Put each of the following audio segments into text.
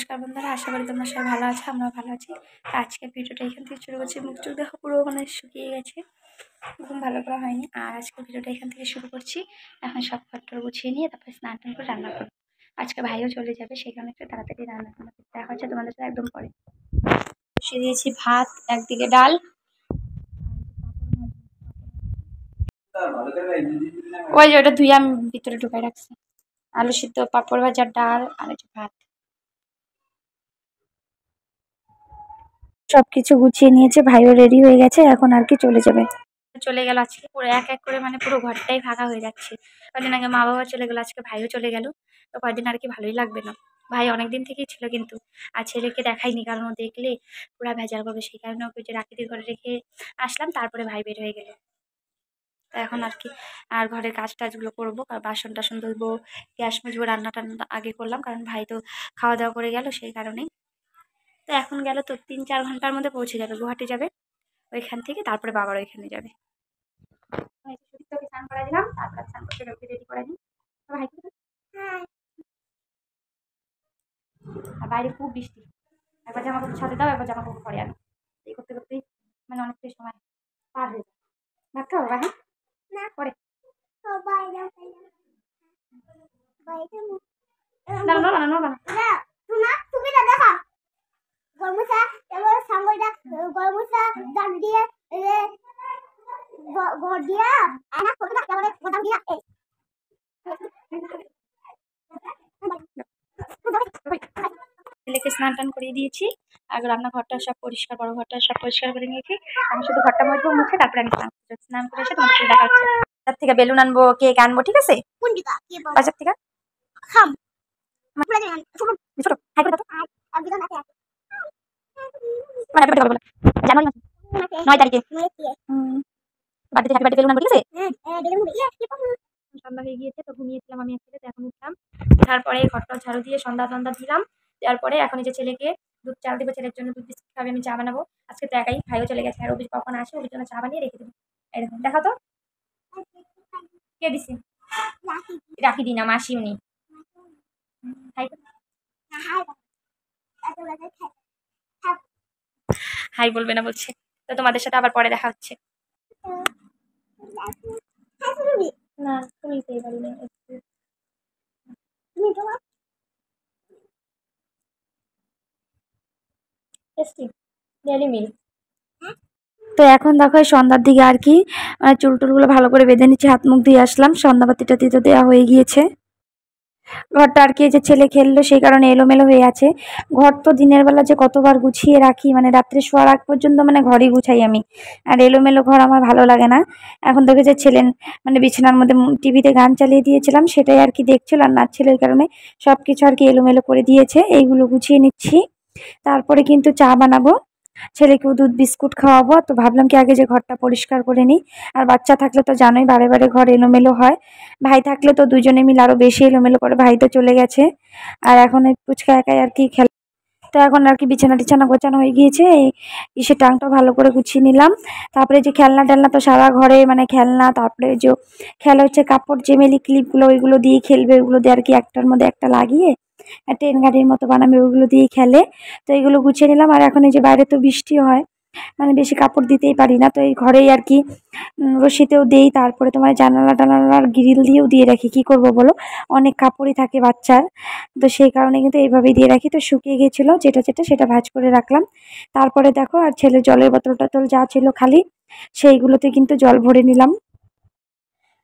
নমস্কার বন্ধুরা, আশা করি তোমরা সবাই ভালো আছো। আমরা ভালো আছি। তো আজকের ভিডিওটা এখান থেকে শুরু করছি। মুখ চোখ দেখো পুরো মানে শুকিয়ে গেছে, ঘুম ভালো করা হয়নি। আর আজকের ভিডিওটা এখান থেকে শুরু করছি। এখন সব পত্র গুছিয়ে নিয়ে তারপরে স্নান টান করে রান্না করবো। আজকে ভাইও চলে যাবে, সেই কারণে একটু তাড়াতাড়ি রান্না করবো। দেখা হচ্ছে তোমাদের সাথে একদম পরে। বসিয়ে দিয়েছি ভাত, একদিকে ডাল, ওই যে ওটা ধুয়ে আমি ভিতরে ঢুকাই রাখছি। আলু সিদ্ধ, পাঁপড় ভাজার, ডাল আর এই যে ভাত। সবকিছু গুছিয়ে নিয়েছে, ভাইও রেডি হয়ে গেছে, এখন আর কি চলে যাবে। চলে গেল আজকে পুরো এক এক করে, মানে পুরো ঘরটাই ফাঁকা হয়ে যাচ্ছে। কদিন আগে মা বাবা চলে গেল, আজকে ভাইও চলে গেল। তো কদিন আর কি ভালোই লাগবে না। ভাই অনেকদিন থেকেই ছিল কিন্তু, আর ছেলেকে দেখাইনি, কারণ ও দেখলে পুরা ভেজাল করবে। সেই কারণে ওকে যে রাখিদের ঘরে রেখে আসলাম, তারপরে ভাই বের হয়ে গেল। তো এখন আর কি আর ঘরের কাজ টাজগুলো করবো, আর বাসন টাসন ধুবো, গ্যাস মুছবো, রান্না টান্না আগে করলাম, কারণ ভাই তো খাওয়া দাওয়া করে গেল সেই কারণেই। তো এখন গেল তো 3-4 ঘন্টার মধ্যে পৌঁছে যাবে, গুয়াহাটি যাবে। ওইখান থেকে তারপরে বাবার ওইখানে যাবে। সুদীপ্তকে স্নান করাই দিলাম, তারপরে স্নান করতে ওকে রেডি করে দিই। ভাই আর বাইরে খুব বৃষ্টি, একবার জামা কাপড় ছাদে দাও, একবার জামা কাপড় পরে আনো, এই করতে করতেই মানে অনেকটাই সময় পার হয়ে যায়। ভাত খাবো ভাই? না, পরে দাঁড়ানো বানানো বানানো গরমুসা এবার সাঙ্গইটা গরমুসা জাল দিয়ে ঘর দিয়া আনা কতটা কেমন গোদাম দিয়া ছেলেকে স্নান টান করিয়ে দিয়েছি, আর রান্নাঘরটা সব পরিষ্কার, বড় ঘরটা সব পরিষ্কার করে নিয়েছি। আমি শুধু ঘরটা মুছবো, মুছে তারপরে আমি স্নান করে এসে তোমার সাথে দেখা হচ্ছে। তার থেকে বেলুন আনবো, কেক আনবো, ঠিক আছে? বাজার থেকে খাম ছোট হাই করে দাও। জানুয়ারি 9 তারিখে বার্থডে, হ্যাপি বার্থডে বেলুন আনবো, ঠিক আছে? সন্ধ্যা হয়ে গিয়েছে, তো ঘুমিয়েছিলাম আমি একসাথে, এখন উঠলাম। তারপরে ঘরটা ঝাড়ু দিয়ে সন্ধ্যা টন্ধা দিলাম, দেওয়ার পরে এখন এই যে ছেলেকে দুধ চা দেবো, ছেলের জন্য দুধ বিস্কুট খাবে, আমি চা বানাবো। আজকে তো একাই, ভাইও চলে গেছে, আর অভিষ কখন আসে ওর জন্য চা বানিয়ে রেখে দেবো। এরকম দেখো তো কে দিছে, রাখি দিনা মাসি উনি। হাই বলবে না বলছে। তো তোমাদের সাথে আবার পরে দেখা হচ্ছে। না তুমি পারি না, তো এখন দেখো সন্ধ্যার দিকে আর কি চুল টুলগুলো ভালো করে বেঁধে নিচ্ছি, হাত মুখ দিয়ে আসলাম, সন্ধ্যাবাতিটা দিতে দেওয়া হয়ে গিয়েছে। ঘরটা আর কি যে ছেলে খেললো সেই কারণে এলোমেলো হয়ে আছে। ঘর তো দিনের বেলা যে কতবার গুছিয়ে রাখি, মানে রাত্রে শোয়ার আগ পর্যন্ত মানে ঘরই গুছাই আমি, আর এলোমেলো ঘর আমার ভালো লাগে না। এখন দেখে যে ছেলে মানে বিছানার মধ্যে টিভিতে গান চালিয়ে দিয়েছিলাম, সেটাই আর কি দেখছিল আর নাচছিল, এই কারণে সবকিছু আর কি এলোমেলো করে দিয়েছে। এইগুলো গুছিয়ে নিচ্ছি, তারপরে কিন্তু চা বানাবো, ছেলেকেও দুধ বিস্কুট খাওয়াবো। তো ভাবলাম কি আগে যে ঘরটা পরিষ্কার করে নিই। আর বাচ্চা থাকলে তো জানোই বারে বারে ঘর এলোমেলো হয়, ভাই থাকলে তো দুজনে মিলে আরো বেশি এলোমেলো করে। ভাই তো চলে গেছে, আর এখন এই পুচকা একাই আর কি খেলা। তো এখন আর কি বিছানা টিছানা গোছানো হয়ে গিয়েছে, এই ইসে টাংটা ভালো করে গুছিয়ে নিলাম। তারপরে যে খেলনা টেলনা তো সারা ঘরে, মানে খেলনা, তারপরে যে খেলা হচ্ছে কাপড় জেমেলি ক্লিপগুলো, ওইগুলো দিয়ে খেলবে, ওইগুলো দিয়ে আর কি একটার মধ্যে একটা লাগিয়ে ট্রেন গাড়ির মতো বানাবে, ওইগুলো দিয়ে খেলে। তো এইগুলো গুছিয়ে নিলাম। আর এখন এই যে বাইরে তো বৃষ্টি হয়, মানে বেশি কাপড় দিতেই পারি না, তো এই ঘরেই আর কি রশিতেও দেই, তারপরে তোমার জানালা টানালার গ্রিল দিয়েও দিয়ে রাখি। কি করব বলো, অনেক কাপড়ই থাকে বাচ্চার, তো সেই কারণে কিন্তু এইভাবেই দিয়ে রাখি। তো শুকিয়ে গেছিলো যেটা যেটা সেটা ভাঁজ করে রাখলাম। তারপরে দেখো আর ছেলের জলের বোতল টোতল যা ছিল খালি, সেইগুলোতে কিন্তু জল ভরে নিলাম।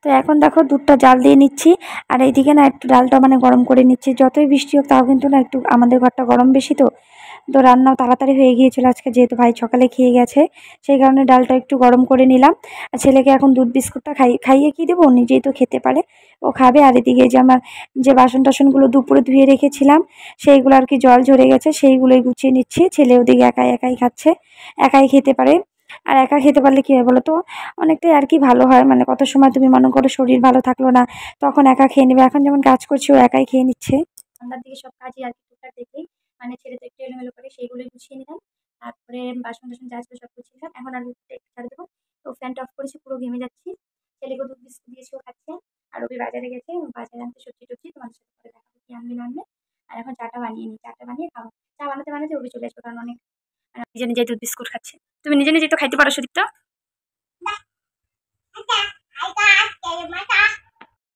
তো এখন দেখো দুধটা জাল দিয়ে নিচ্ছি, আর এইদিকে না একটু ডালটা মানে গরম করে নিচ্ছি। যতই বৃষ্টি হোক তাও কিন্তু না একটু আমাদের ঘরটা গরম বেশি, তো তো রান্নাও তাড়াতাড়ি হয়ে গিয়েছিল আজকে, যেহেতু ভাই সকালে খেয়ে গেছে, সেই কারণে ডালটা একটু গরম করে নিলাম। আর ছেলেকে এখন দুধ বিস্কুটটা খাইয়ে কি দেবো, নিজেই তো খেতে পারে, ও খাবে। আর এদিকে যে আমার যে বাসন টাসনগুলো দুপুরে ধুয়ে রেখেছিলাম, সেইগুলো আর কি জল ঝরে গেছে, সেইগুলোই গুছিয়ে নিচ্ছি। ছেলে ওদিকে একাই একাই খাচ্ছে, একাই খেতে পারে। আর একা খেতে পারলে কি হয় বলো তো, অনেকটাই আর কি ভালো হয়। মানে কত সময় তুমি মনে করো শরীর ভালো থাকলো না, তখন একা খেয়ে নেবে। এখন যেমন কাজ করছি, ও একাই খেয়ে নিচ্ছে। সন্ধ্যার দিকে সব কাজই আর কি টুকটাক দেখেই, মানে ছেলে তো একটু এলোমেলো করে, সেইগুলোই গুছিয়ে নিলাম। তারপরে বাসন টাসন যা ছিল সব গুছিয়ে নিলাম। এখন আর দুধটা একটু ছাড়ে দেবো। তো ফ্যানটা অফ করেছি, পুরো ঘেমে যাচ্ছি। ছেলেকে দুধ বিস্কুট দিয়েছি, ও খাচ্ছে। আর রবি বাজারে গেছে, বাজারে আনতে সবজি টবজি, তোমাদের সাথে পরে দেখা হবে কি আনবে না আনবে। আর এখন চাটা বানিয়ে নিই, চাটা বানিয়ে খাবো। চা বানাতে বানাতে ওকে চলে আসবো, কারণ অনেক নিজে নিজে দুধ বিস্কুট খাচ্ছে। তুমি নিজে নিজে তো খাইতে পারো সুদীপ্ত।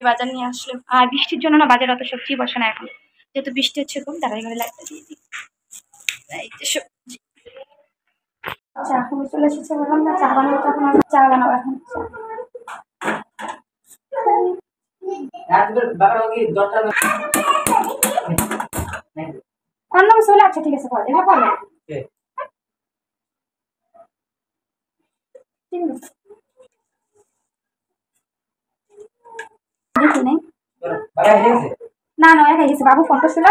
বাজার নিয়ে আসলো, আর বৃষ্টির জন্য না বাজার অত সবজি বসে না এখন, যেহেতু বৃষ্টি হচ্ছে খুব। দাঁড়াই ঘরে লাইটটা দিয়ে দিই। সবজি চা আমি চলে এসেছে, বললাম না চা বানাবো, তখন আমি চা বানাবো এখন। অন্য কিছু হলে আচ্ছা ঠিক আছে, পরে এবার পরে দেখি নেই। না না হয়ে গেছে, বাবু ফোন করছিল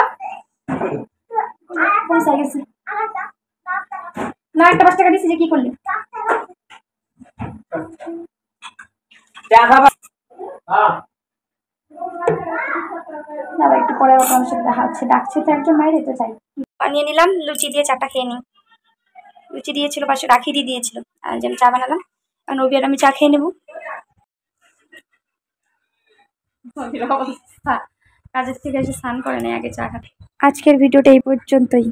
পৌঁছে গেছে। না একটা 5 টাকা দিছি, যে কি করলি? একটু পরে আমার সাথে দেখা হচ্ছে, ডাকছে তো একজন বাইরে, তো চাই বানিয়ে নিলাম। লুচি দিয়ে চাটা খেয়ে নিই। লুচি দিয়েছিল পাশে, রাখি দিয়ে দিয়েছিল, আর যে আমি চা বানালাম। আর রবি আর আমি চা খেয়ে নেবো। কাজের থেকে এসে স্নান করে নেই, আগে চা খাতে। আজকের ভিডিওটা এই পর্যন্তই।